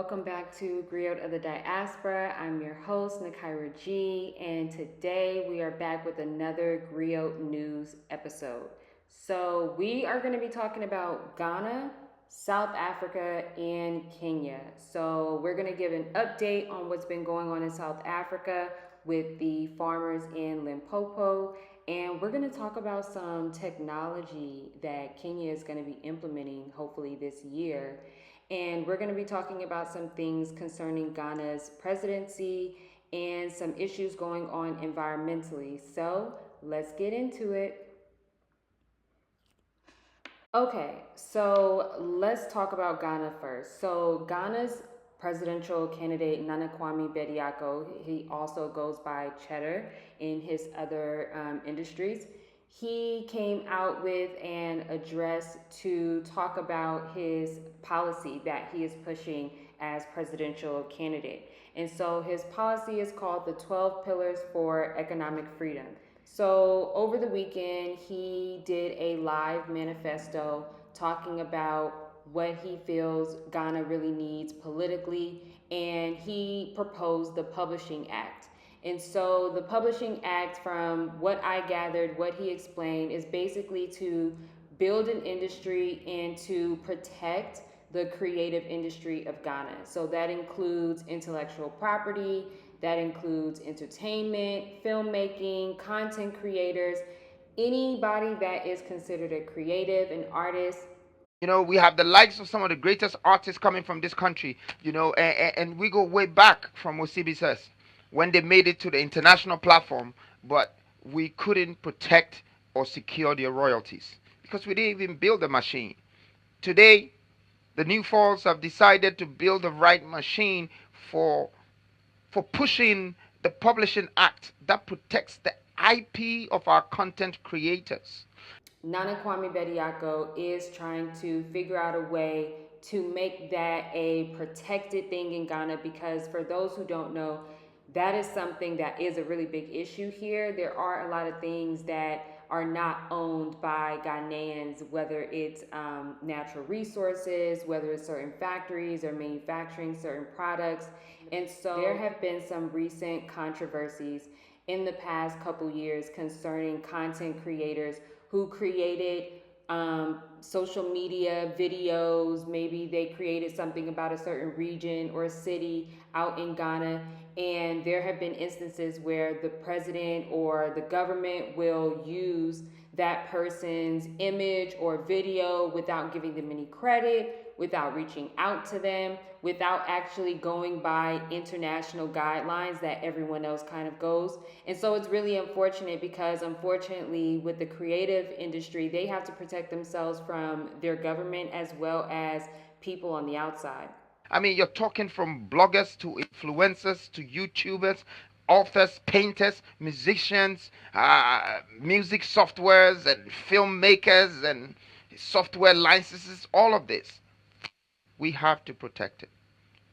welcome back to GRIOT of the Diaspora. I'm your host, Nakaira G, and today we are back with another GRIOT News episode. So, we are going to be talking about Ghana, South Africa, and Kenya. So, we're going to give an update on what's been going on in South Africa with the farmers in Limpopo, and we're going to talk about some technology that Kenya is going to be implementing hopefully this year. And we're going to be talking about some things concerning Ghana's presidency and some issues going on environmentally. So let's get into it. Okay, so let's talk about Ghana first. So Ghana's presidential candidate Nana Kwame Bediako, he also goes by Cheddar in his other industries. He came out with an address to talk about his policy that he is pushing as presidential candidate. And so his policy is called the 12 Pillars for Economic Freedom. So over the weekend, he did a live manifesto talking about what he feels Ghana really needs politically, and he proposed the Publishing Act. And so the Publishing Act, from what I gathered, what he explained, is basically to build an industry and to protect the creative industry of Ghana. So that includes intellectual property, that includes entertainment, filmmaking, content creators, anybody that is considered a creative, an artist. We have the likes of some of the greatest artists coming from this country, and we go way back from Osibi says when they made it to the international platform, but we couldn't protect or secure their royalties because we didn't even build the machine. Today, the new falls have decided to build the right machine for for pushing the Publishing Act that protects the IP of our content creators. Nana Kwame Bediako is trying to figure out a way to make that a protected thing in Ghana because, for those who don't know, that is something that is a really big issue here. There are a lot of things that are not owned by Ghanaians, whether it's natural resources, whether it's certain factories or manufacturing certain products. And so there have been some recent controversies in the past couple years concerning content creators who created social media videos. Maybe they created something about a certain region or a city out in Ghana. And there have been instances where the president or the government will use that person's image or video without giving them any credit, without reaching out to them, without actually going by international guidelines that everyone else kind of goes. And so it's really unfortunate because, unfortunately, with the creative industry, they have to protect themselves from their government as well as people on the outside. I mean, you're talking from bloggers to influencers to YouTubers, authors, painters, musicians, music softwares, and filmmakers, and software licenses, all of this. We have to protect it.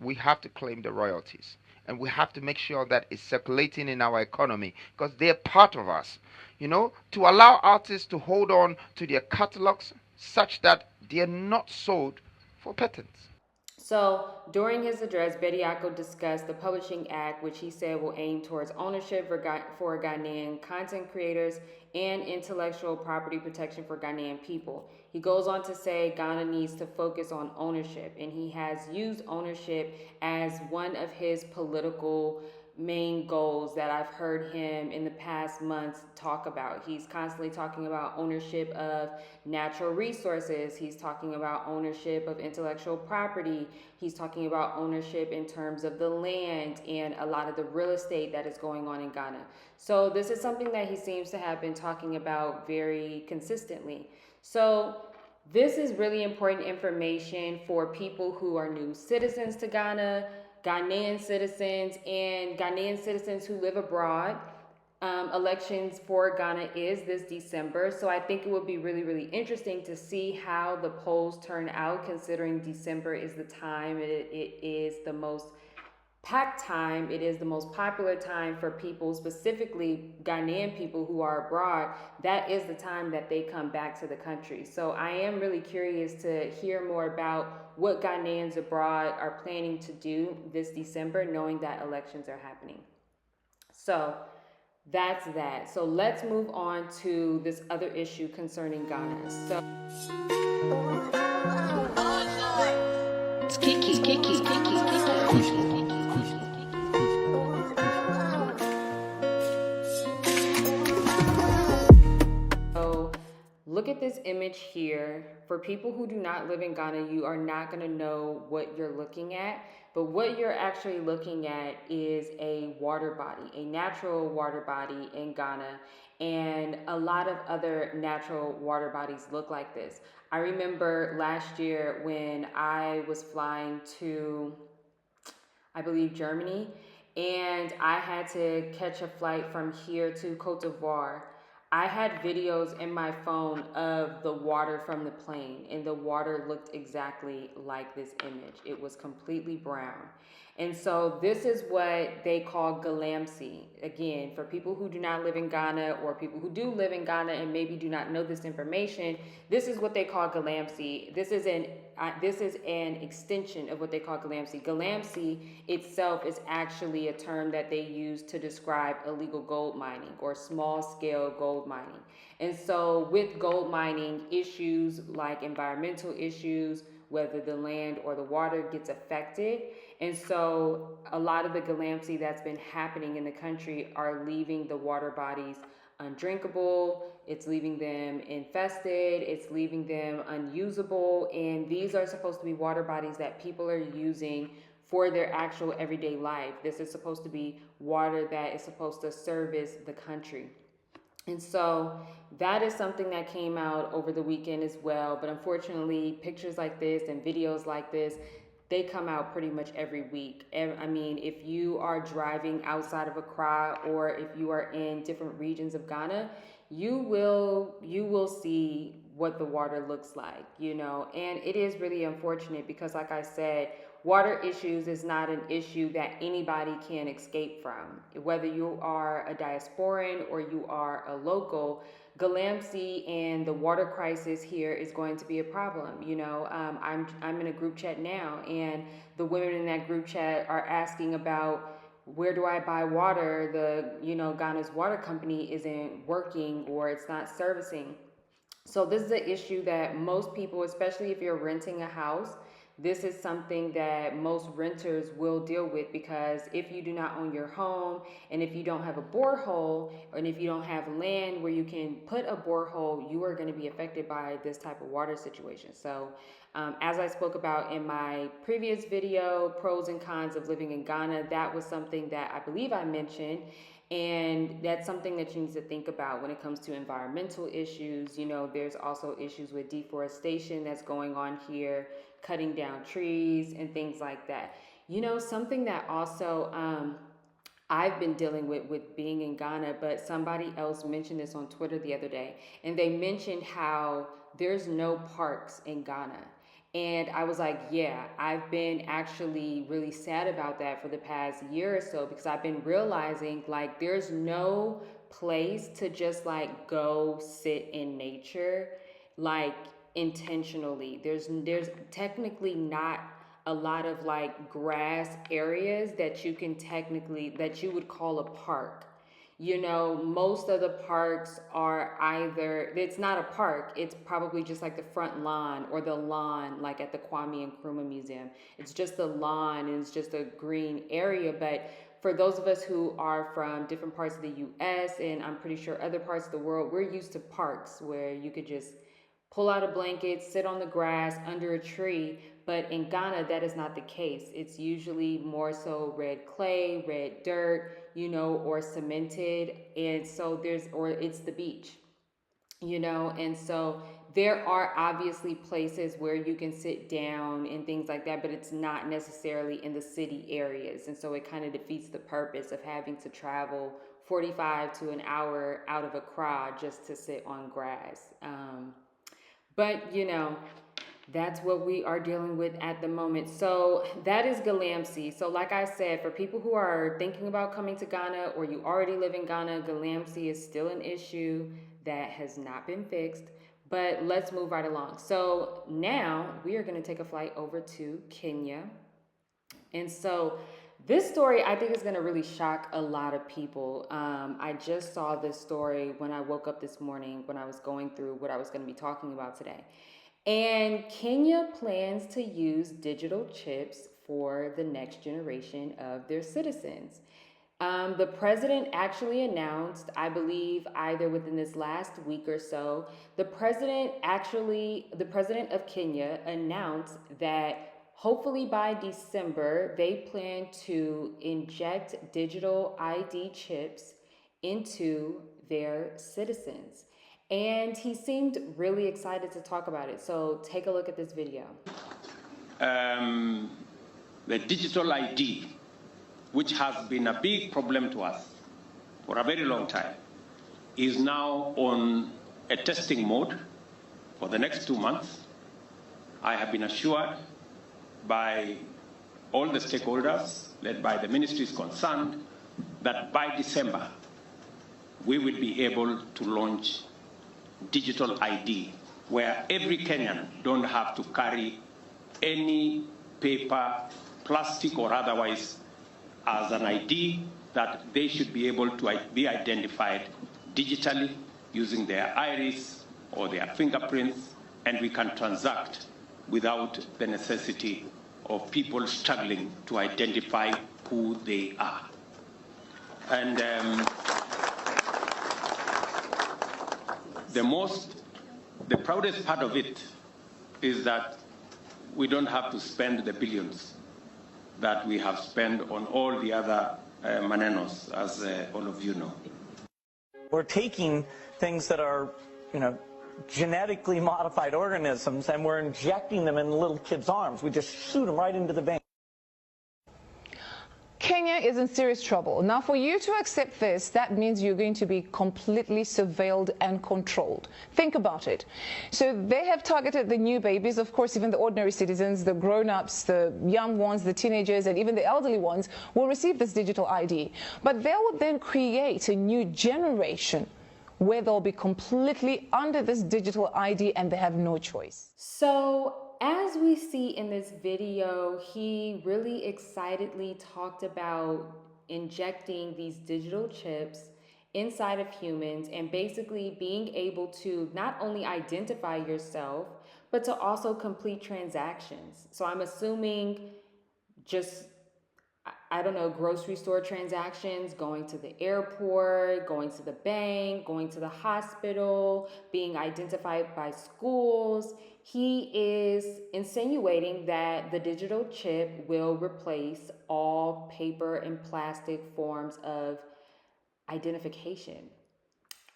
We have to claim the royalties. And we have to make sure that it's circulating in our economy because they're part of us. To allow artists to hold on to their catalogs such that they're not sold for patents. So, during his address, Bediako discussed the Publishing Act, which he said will aim towards ownership for Ghanaian content creators and intellectual property protection for Ghanaian people. He goes on to say Ghana needs to focus on ownership, and he has used ownership as one of his political main goals that I've heard him in the past months talk about. He's constantly talking about ownership of natural resources. He's talking about ownership of intellectual property. He's talking about ownership in terms of the land and a lot of the real estate that is going on in Ghana. So this is something that he seems to have been talking about very consistently. So this is really important information for people who are new citizens to Ghana, Ghanaian citizens, and Ghanaian citizens who live abroad. Elections for Ghana is this December, so I think it would be really, really interesting to see how the polls turn out, considering December is the time it is the most packed time. It is the most popular time for people, specifically Ghanaian people who are abroad. That is the time that they come back to the country. So I am really curious to hear more about what Ghanaians abroad are planning to do this December, knowing that elections are happening. So that's that. So let's move on to this other issue concerning Ghana. So look at this image here. For people who do not live in Ghana, you are not going to know what you're looking at. But what you're actually looking at is a water body, a natural water body in Ghana. And a lot of other natural water bodies look like this. I remember last year when I was flying to, I believe, Germany, and I had to catch a flight from here to Cote d'Ivoire. I had videos in my phone of the water from the plane, and the water looked exactly like this image. It was completely brown. And so this is what they call galamsey. Again, for people who do not live in Ghana, or people who do live in Ghana and maybe do not know this information, this is what they call galamsey. This is an extension of what they call galamsey. Galamsey itself is actually a term that they use to describe illegal gold mining or small scale gold mining. And so with gold mining, issues like environmental issues, whether the land or the water gets affected. And so a lot of the galamsey that's been happening in the country are leaving the water bodies undrinkable, it's leaving them infested, it's leaving them unusable. And these are supposed to be water bodies that people are using for their actual everyday life. This is supposed to be water that is supposed to service the country. And so that is something that came out over the weekend as well. But unfortunately, pictures like this and videos like this, they come out pretty much every week. I mean, if you are driving outside of Accra, or if you are in different regions of Ghana, you will see what the water looks like, and it is really unfortunate because, like I said, water issues is not an issue that anybody can escape from. Whether you are a diasporan or you are a local, galamsey and the water crisis here is going to be a problem. I'm in a group chat now, and the women in that group chat are asking about, where do I buy water? Ghana's water company isn't working, or it's not servicing. So this is an issue that most people, especially if you're renting a house, this is something that most renters will deal with, because if you do not own your home, and if you don't have a borehole, and if you don't have land where you can put a borehole, you are going to be affected by this type of water situation. So as I spoke about in my previous video, pros and cons of living in Ghana, that was something that I believe I mentioned. And that's something that you need to think about when it comes to environmental issues. There's also issues with deforestation that's going on here, cutting down trees and things like that. Something that also I've been dealing with being in Ghana, but somebody else mentioned this on Twitter the other day, and they mentioned how there's no parks in Ghana. And I was like, yeah, I've been actually really sad about that for the past year or so, because I've been realizing like there's no place to just like go sit in nature like intentionally. There's technically not a lot of like grass areas that you would call a park. Most of the parks are either, it's not a park, it's probably just like the front lawn or the lawn, like at the Kwame Nkrumah Museum. It's just the lawn and it's just a green area. But for those of us who are from different parts of the US, and I'm pretty sure other parts of the world, we're used to parks where you could just pull out a blanket, sit on the grass under a tree. But in Ghana, that is not the case. It's usually more so red clay, red dirt, or cemented. And so or it's the beach, and so there are obviously places where you can sit down and things like that, but it's not necessarily in the city areas. And so it kind of defeats the purpose of having to travel 45 to an hour out of Accra just to sit on grass. But That's what we are dealing with at the moment. So that is Galamsey. So like I said, for people who are thinking about coming to Ghana or you already live in Ghana, Galamsey is still an issue that has not been fixed. But let's move right along. So now we are going to take a flight over to Kenya. And so this story I think is going to really shock a lot of people. I just saw this story when I woke up this morning when I was going through what I was going to be talking about today. And Kenya plans to use digital chips for the next generation of their citizens. The president actually announced, I believe, either within this last week or so, the president of Kenya announced that hopefully by December, they plan to inject digital ID chips into their citizens. And he seemed really excited to talk about it. So take a look at this video. The digital ID, which has been a big problem to us for a very long time, is now on a testing mode for the next 2 months. I have been assured by all the stakeholders, led by the ministries concerned, that by December, we will be able to launch digital ID, where every Kenyan don't have to carry any paper, plastic or otherwise, as an ID, that they should be able to be identified digitally using their iris or their fingerprints, and we can transact without the necessity of people struggling to identify who they are. And the proudest part of it is that we don't have to spend the billions that we have spent on all the other manenos, as all of you know. We're taking things that are, genetically modified organisms, and we're injecting them in little kids' arms. We just shoot them right into the vein. Kenya is in serious trouble. Now, for you to accept this, that means you're going to be completely surveilled and controlled. Think about it. So they have targeted the new babies, of course, even the ordinary citizens, the grown-ups, the young ones, the teenagers, and even the elderly ones will receive this digital ID. But they will then create a new generation where they'll be completely under this digital ID and they have no choice. So as we see in this video, he really excitedly talked about injecting these digital chips inside of humans and basically being able to not only identify yourself, but to also complete transactions. So I'm assuming just, I don't know, grocery store transactions, going to the airport, going to the bank, going to the hospital, being identified by schools. He is insinuating that the digital chip will replace all paper and plastic forms of identification.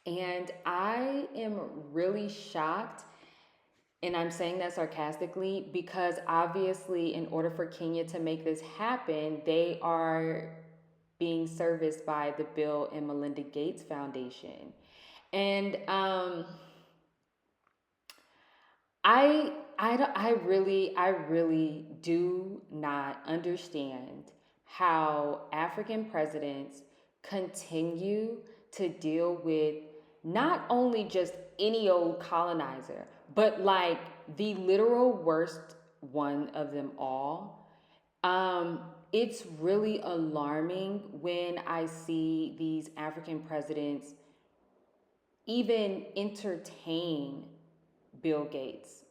And I am really shocked, and I'm saying that sarcastically, because obviously in order for Kenya to make this happen, they are being serviced by the Bill and Melinda Gates Foundation. And I really do not understand how African presidents continue to deal with not only just any old colonizer, but like the literal worst one of them all. It's really alarming when I see these African presidents even entertain Bill Gates.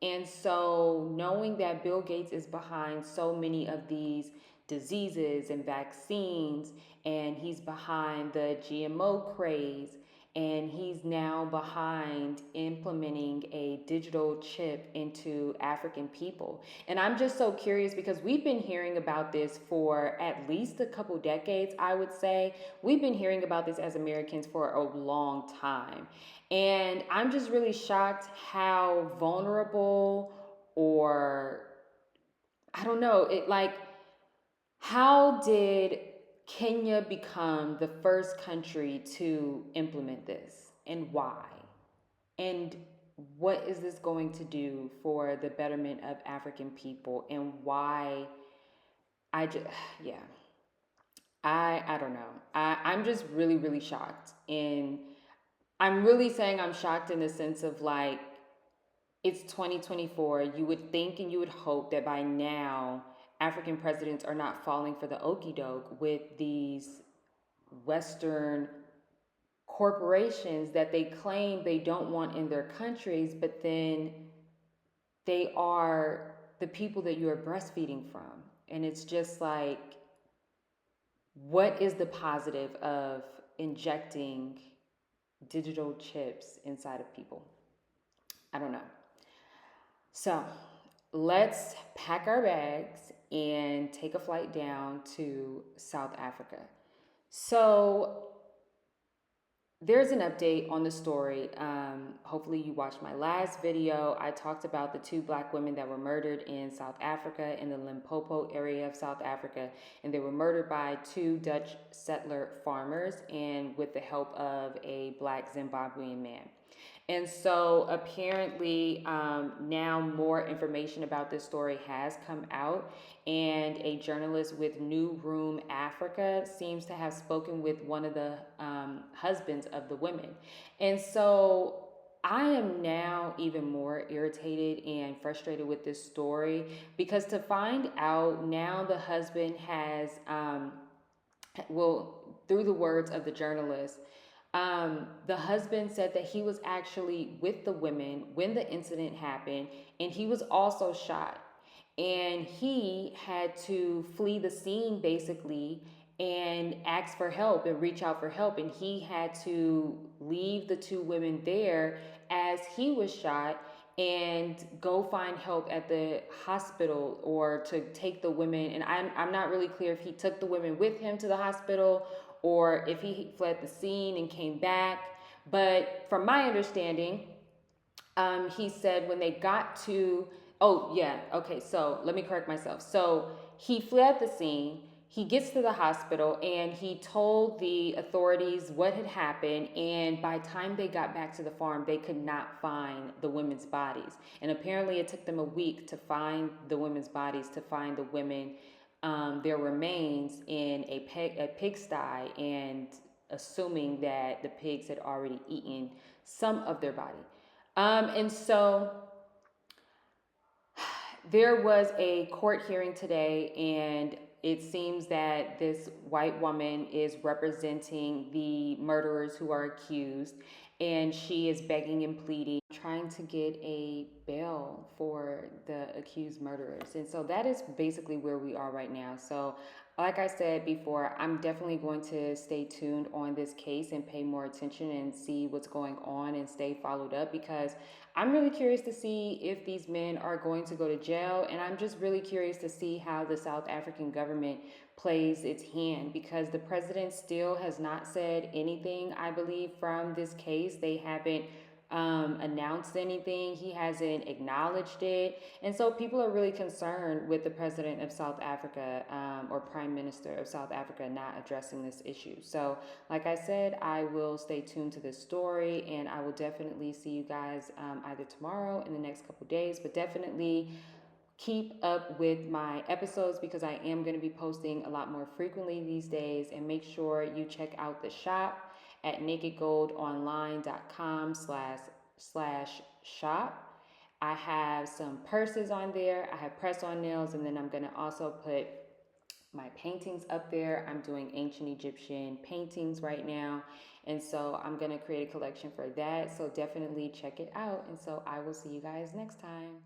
And so knowing that Bill Gates is behind so many of these diseases and vaccines, and he's behind the GMO craze, and he's now behind implementing a digital chip into African people. And I'm just so curious because we've been hearing about this for at least a couple decades, I would say. We've been hearing about this as Americans for a long time. And I'm just really shocked how vulnerable, or I don't know, how did Kenya become the first country to implement this, and why? And what is this going to do for the betterment of African people, and why I just, yeah, I don't know. I'm just really, really shocked. And I'm really saying I'm shocked in the sense of like, it's 2024. You would think and you would hope that by now, African presidents are not falling for the okie doke with these Western corporations that they claim they don't want in their countries, but then they are the people that you are breastfeeding from. And it's just like, what is the positive of injecting digital chips inside of people? I don't know. So let's pack our bags and take a flight down to South Africa. So there's an update on the story. Hopefully you watched my last video. I talked about the 2 Black women that were murdered in South Africa, in the Limpopo area of South Africa. And they were murdered by 2 Dutch settler farmers and with the help of a Black Zimbabwean man. And so apparently now more information about this story has come out, and a journalist with New Room Africa seems to have spoken with one of the husbands of the women. And so I am now even more irritated and frustrated with this story, because to find out now the husband has, through the words of the journalist, the husband said that he was actually with the women when the incident happened, and he was also shot. And he had to flee the scene basically and ask for help and reach out for help. And he had to leave the 2 women there as he was shot and go find help at the hospital, or to take the women. And I'm not really clear if he took the women with him to the hospital or if he fled the scene and came back. But from my understanding, he said when they got to, so let me correct myself. So he fled the scene, he gets to the hospital, and he told the authorities what had happened. And by the time they got back to the farm, they could not find the women's bodies. And apparently it took them a week to find the women's bodies, to find the women, their remains in a pigsty, and assuming that the pigs had already eaten some of their body. And so there was a court hearing today, and it seems that this white woman is representing the murderers who are accused, and she is begging and pleading, trying to get a bail for the accused murderers. And so that is basically where we are right now. So like I said before, I'm definitely going to stay tuned on this case and pay more attention and see what's going on and stay followed up, because I'm really curious to see if these men are going to go to jail. And I'm just really curious to see how the South African government plays its hand, because the president still has not said anything, I believe, from this case. They haven't announced anything. He hasn't acknowledged it. And so people are really concerned with the president of South Africa, or prime minister of South Africa, not addressing this issue. So like I said, I will stay tuned to this story, and I will definitely see you guys either tomorrow, in the next couple days, but definitely keep up with my episodes, because I am going to be posting a lot more frequently these days. And make sure you check out the shop at nakedgoldonline.com/shop. I have some purses on there. I have press-on nails, and then I'm going to also put my paintings up there. I'm doing ancient Egyptian paintings right now, and so I'm going to create a collection for that. So definitely check it out, and so I will see you guys next time.